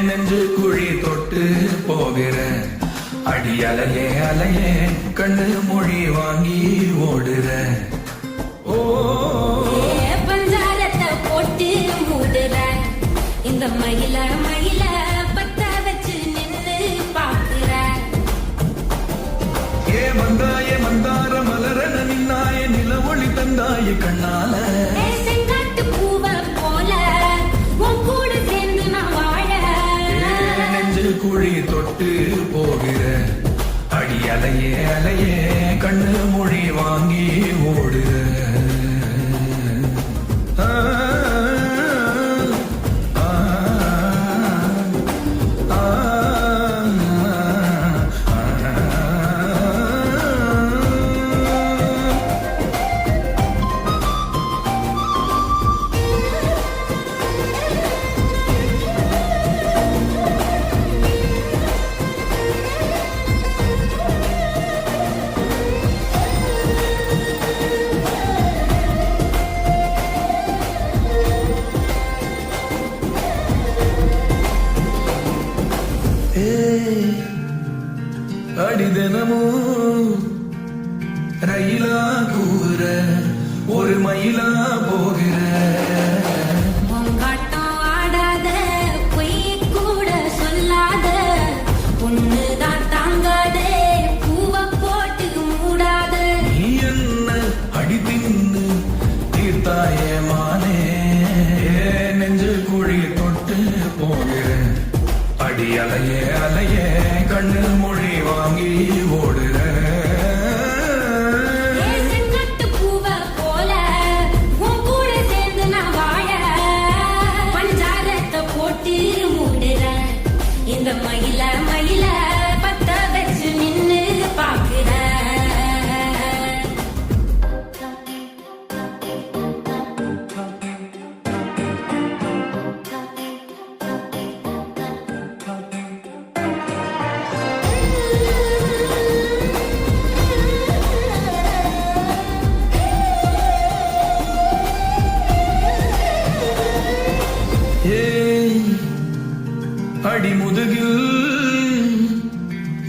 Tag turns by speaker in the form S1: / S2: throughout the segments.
S1: நெஞ்சு குழி தொட்டு போகிற அடி அலையே அலையே கண்ணு மொழி வாங்கி ஓடுற ஓ
S2: பஞ்சாரத்தை போட்டு மூடுற இந்த மயில மயில பத்த வச்சு நின்று பாக்குற
S1: ஏ மந்தார மலரன நின்னாய நில ஒளி தந்தாய கண்ணால
S2: செங்காட்டு பூவ போல உன் கூட சேர்ந்து நான் வாழ
S1: நெஞ்சு குழி தொட்டு போகிற அடி அலையே அலையே கண்ணு மொழி வாங்கி ஓடுற அடி தினமும் ரயிலா கூற ஒரு மயிலா போகிற
S2: பொங்காட்டம் ஆடாத பொய் கூட சொல்லாத பொண்ணுதான் தாங்காதே பூவ போட்டு மூடாத
S1: நீ என்ன அடி தின்னு தீர்த்தாய மானே நெஞ்சு குழி தொட்டு போகிற அடி அலையே அலையே கண்ணு மொழி வாங்கி ஓடுற
S2: செங்கட்டு பூவ போல உன் கூட சேர்ந்து நான் வாழ பஞ்சாரத்தை போட்டு மூடுற இந்த மயில மயில பத்த வச்சு நின்னு பாக்குற
S1: அடி முதுகில்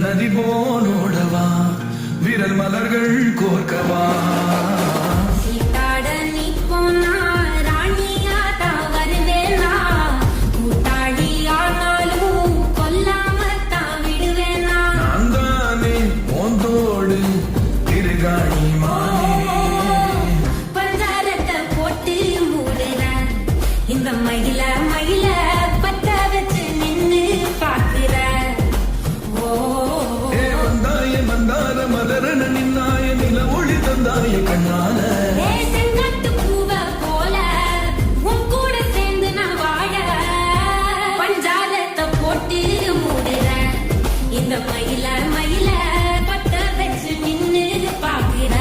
S1: நதி போனோடவா விரல் மலர்கள் கோர்க்கவா
S2: சீட்டாட நீ போனா ராணியா தான் வருவேனா கூட்டாளி ஆனாலும் கொல்லாம தான் விடுவேனா
S1: நான் தானே மோந்தோடு திருகாணி மானே
S2: பஞ்சாரத்தை போட்டு மூடுற இந்த மயில மயில பத்த வச்சு நின்னு பாக்குற ஓ
S1: மந்தார மலரன நின்னாய நில ஒளி தந்தாய கண்ணால
S2: செங்கட்டு பூவ போல உன் கூட சேர்ந்து நான் வாழ பஞ்சாரத்தை போட்டு மூடுற இந்த மயில மயில பத்த வச்சு நின்னு பாக்குற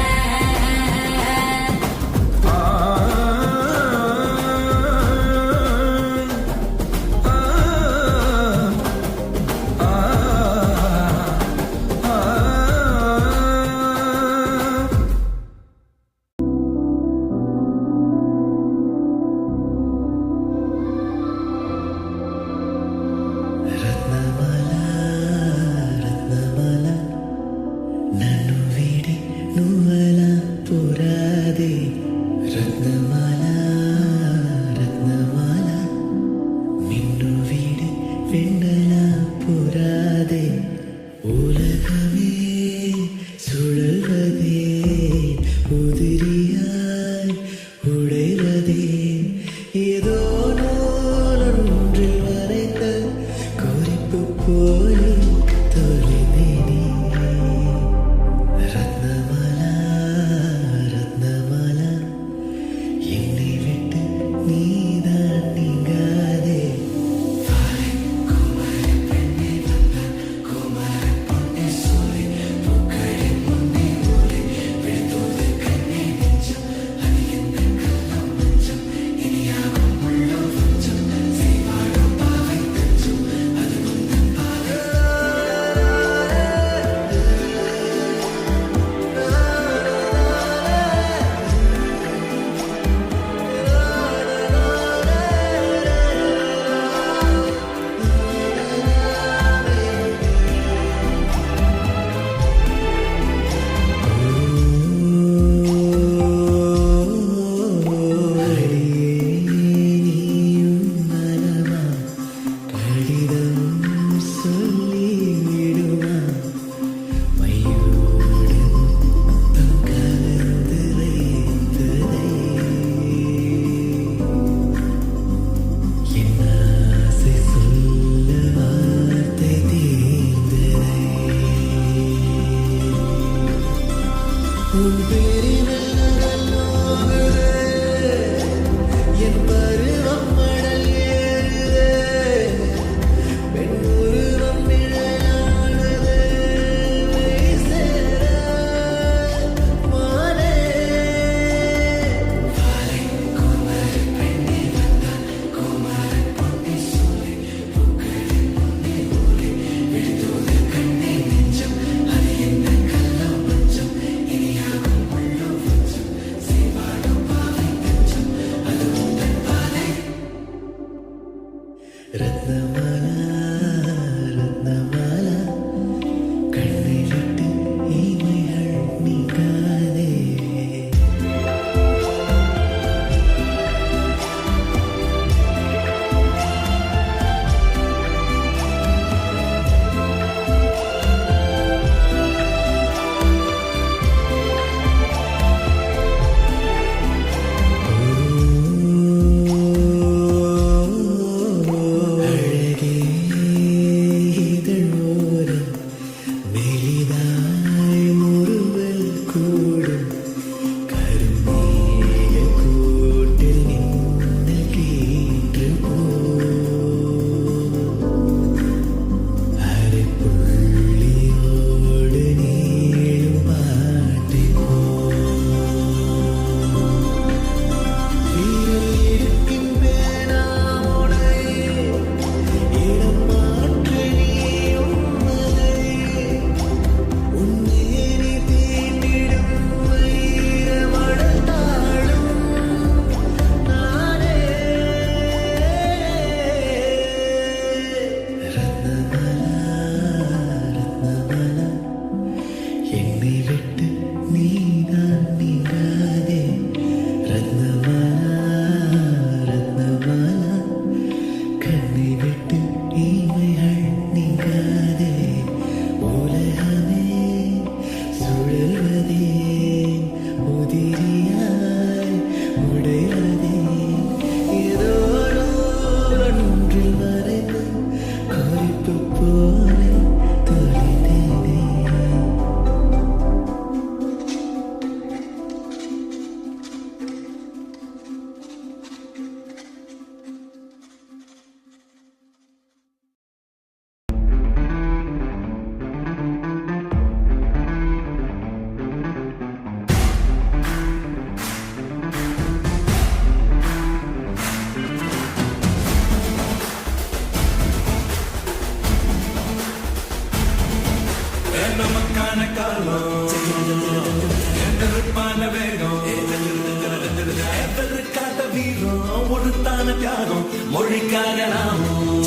S1: வீரம் ஒருத்தான தியாகம் மொழிக்காக நாமும்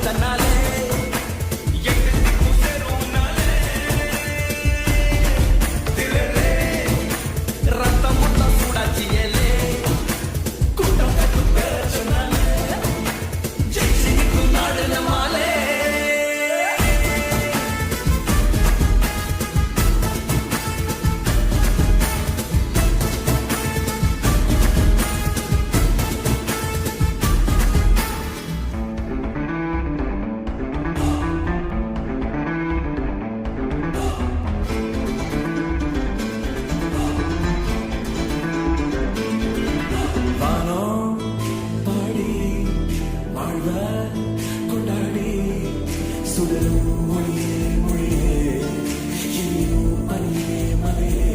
S1: தன்னாலே ரத்தம் முத்தம் சூடாச்சியலே கூட்டம் கட்டு பேர சொன்னாலே ஜெயிச்சிக்கும் நாடு நம்மாலே வானம் பாடி வாழ்வ கொண்டாடி சுடரும் மொழியே மொழியே இனியும் பனியே மலையே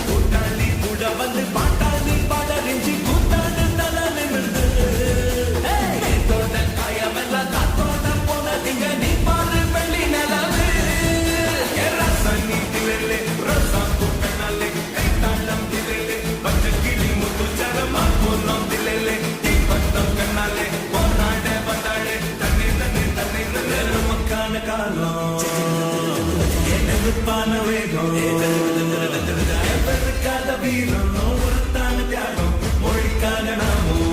S1: கூட்டாளி கூட வந்து பாட்டாளி பாடறிஞ்சி கூட்டாடு தலை நிமிர்ந்து தோட்ட காயமெல்லாம் காத்தோட போனதிங்க நீ பாரு வெள்ளி நிலவு ரசம் நீட்டிலே ரசம் கூட்டனாலே கை தாளம் திலே பச்சை கிளி முத்து சரமா போனோம் திலே தீபத்தம் கண்ணாலே போராட வந்தாளே தன்னை தன்னை தன்னை நமக்கான காலம் எதிர்ப்பான வேகம் எதற்காத வீரம் ஒருத்தான தியாகம் மொழிக்காக நாமும்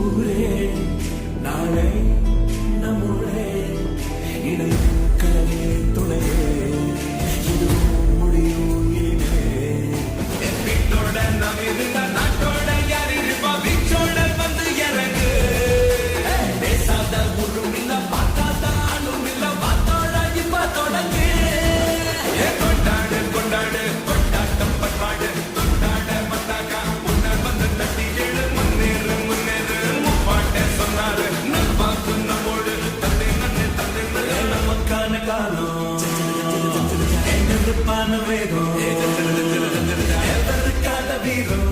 S1: ஊரே நாளை நம்முளே இடை கலவே துணையே இதுவும் முடியும் இனிமே என் வீட்டோட நாம் இருந்த நாட்டோட யார் இருப்பா வீச்சோட வந்து இறங்கு பேசாத ஊரும் இல்ல பார்க்காத ஆளும் இல்ல பார்த்தோட இப்ப தொடங்கு கொண்டாடு கொண்டாடு கொண்டாட்டம் பண்பாடு கொண்டாட வந்தாக்கா முன்னர் வந்து தட்டி எழு முன்னேறு முன்னேறு முப்பாட்டை சொன்னாரு நல்வாக்கு நம்மோடு தந்தை நன்னை தந்தை நமக்கான காலம் எதிர்ப்பான வேகம் எதற்காத வீரம்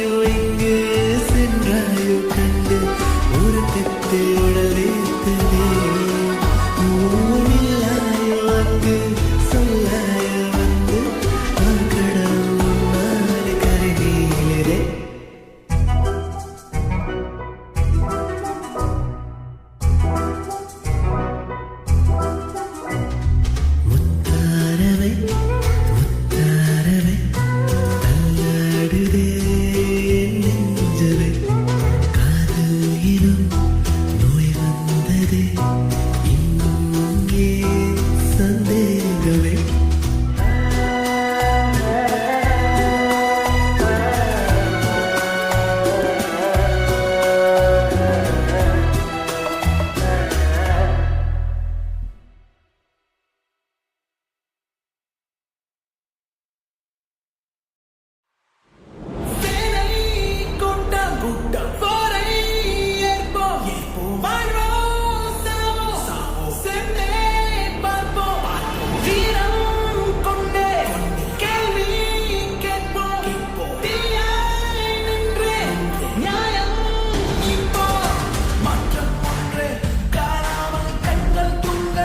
S3: நீயோ எங்கு சென்றாயோ கண்டு ஒரு தெத்து உடல் வைத்ததே ஊனில்லாயோ அங்கு சொல்லாயோ வந்து கடல் முன்னாலே கருகிலே முத்தாரவை முத்தாரவை தள்ளாடுதே நெஞ்சவை காதல் எனும் நோய் வந்ததே இங்கே சந்தேகமே
S1: சேனை கூட்டம் கூட்டம் போரை ஏற்போம் வாழ்வோம் சாவோம் சென்றே பார்ப்போம் வீரம் கொண்டே கேள்வி கேட்போம் தீயாய் நின்றே நியாயம் இப்போ மாற்றம் ஒன்றே காணாமல் கண்கள் தூங்க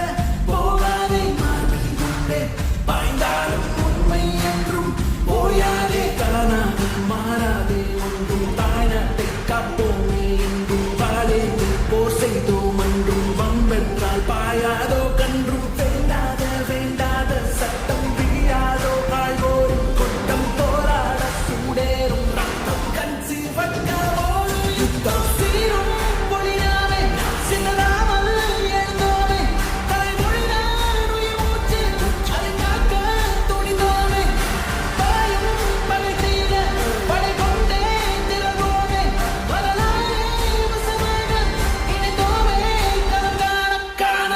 S1: போகாதே மார்பில் கொண்டே பாய்ந்தாலும் உண்மை என்றும் ஓயாதே காணாது மாறாதே ஒன்றும் தாய்நாட்டை காப்போமே என்றும் வாழேந்து போர் செய்தோம் என்றும் வம்பென்றால் பாயாதோ கன்றும் வேண்டாத வேண்டாத சட்டம் விழியாதோ ஆழ்வோரும் கொட்டம் போராட சூடேறும் ரத்தம் கண் சிவக்க ஒரு யுத்தம் சீரும் பொழியாமே சின்னதாமல் எழுந்தோமே தலைமொழிதான் உயிர் மூச்சு அதை காக்க துணிந்தோமே பாயும் பகை தீர படை கொண்டே திறவோமே வரலாறே வசமாக இணைந்தோமே களம் காண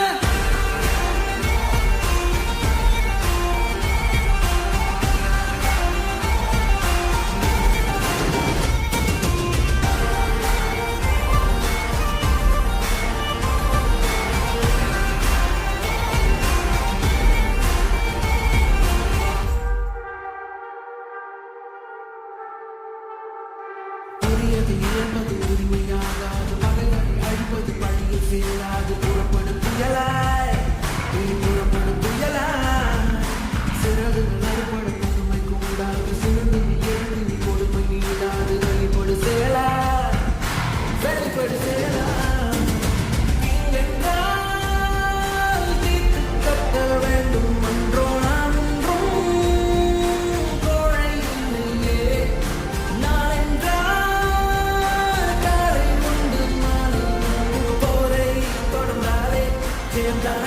S1: உரியது இழப்பது உரிமையாகாது பகைவரை அழிப்பது பழியில் சேராது புறப்படும் புயலாய் இனி புறப்படும் புயலாய் சிறகுகள் அறுபட புதுமை கூடாது சிறந்து நீ எழுந்து நீ கொடுமை நீடாது வெளிப்படு செயலாய் வெளிப்படு செயலாய் என்றால் தீர்த்து கட்ட வேண்டும் என்றோ நான் ஒன்றும் கோழை இல்லையே நான் என்றால் காலை உண்டு மாலை போரை தொடர்ந்தாலே சேர்ந்தால்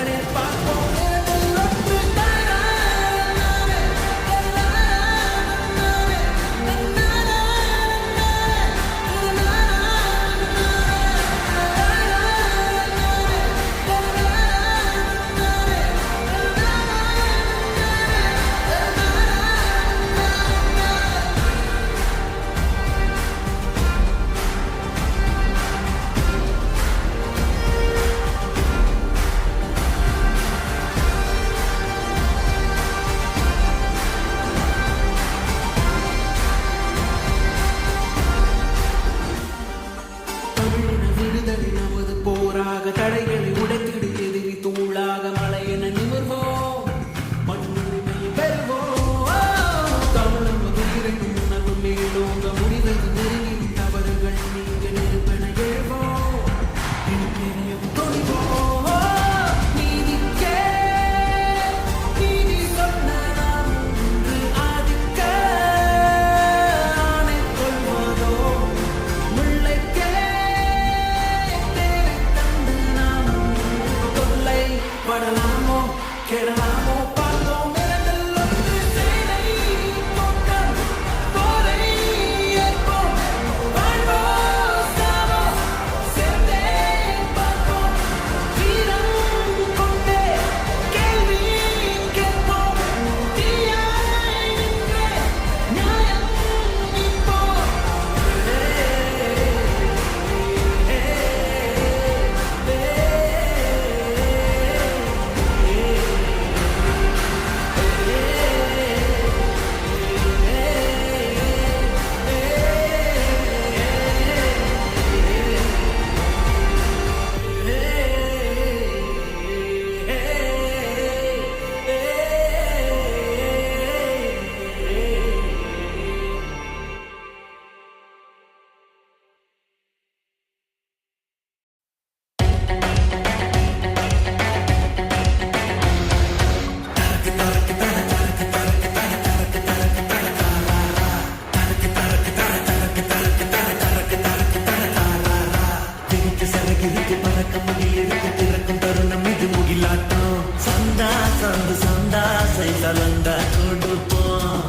S3: இருக்கு பறக்க முடியல இருக்கு திறக்கும் தருணம் இது முகிலாட்டம் சந்தா சந்து சந்தா சைசலந்தா கொடுப்போம்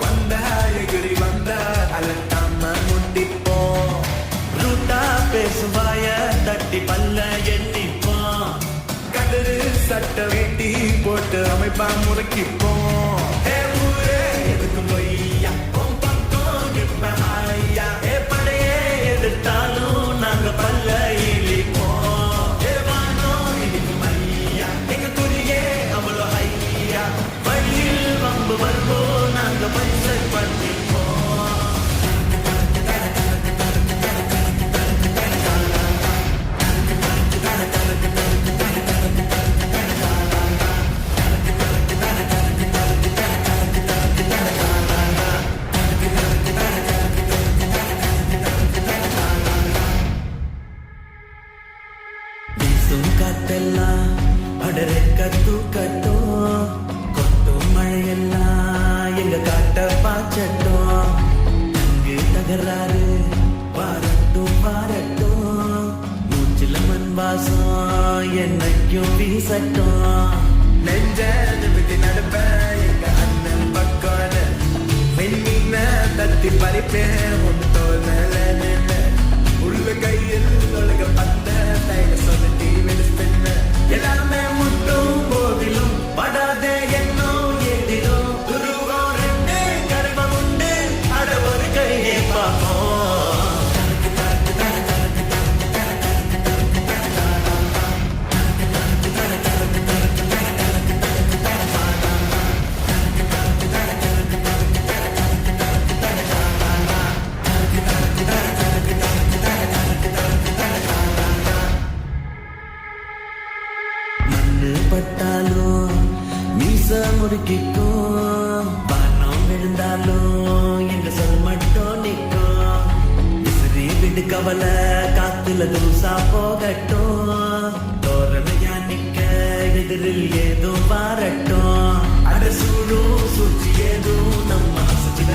S1: வந்த எகிரி வந்த அலட்டாம முட்டிப்போம்
S3: ரூட்டா பேசுவாய தட்டி பல்ல எண்ணிப்போம்
S1: கதிரு சட்ட வேட்டி போட்டு அமைப்பா முறுக்கிப்போம் ஏ ஊரே எதுக்கு பொய்யா உன் பக்கம் நிப்ப ஐயா
S3: ஏ படையே எதிர்த்தாலும் நாங்க பல்ல இழிப்போம்
S1: ஏ வானோ இடிக்கு மையா எங்க குறியே அவ்வளோ ஐயா
S3: வழியில் வம்பு வருவோம் நாங்க பரிசல் பண்ணிப்போம் வீசும் காத்தெல்லாம் அடரெக்க தூக்கட்டும் கொட்டும் மழையெல்லாம் எங்க காட்ட பாய்ச்சட்டும் அங்கு தகராறு பாரட்டும் பாரட்டும் மூச்சில மண் வாசம் என்னைக்கும் வீசட்டும்
S1: நெஞ்ச நிமித்தி நடப்ப எங்க அண்ணன் பக்கான மென்மீன தட்டி பறிப்பேன் உன் தோல் மேல நின்று உள்ள கையில் உலக பந்த தைல சொல்லி வெடிப்பெண்ண
S3: எல்லாமே முட்டும் போதிலும் படாதே என்னும் எதிலும் துருவம் ரெண்டு கர்மம் உண்டு அட ஒரு கையை பார்ப்போம் மண்ணு பட்டாலும் மீச முறுக்கிக்கும் வானம் விழுந்தாலும் எங்க சொல் மட்டும் நிற்கும் விசிறி விடு கவலை காத்துல தூசா போகட்டும் தோரணையா நிக்க எதிரில் ஏதும் வாரட்டும் அட சூடும் சூழ்ச்சி ஏதும் நம்ம சுற்றிட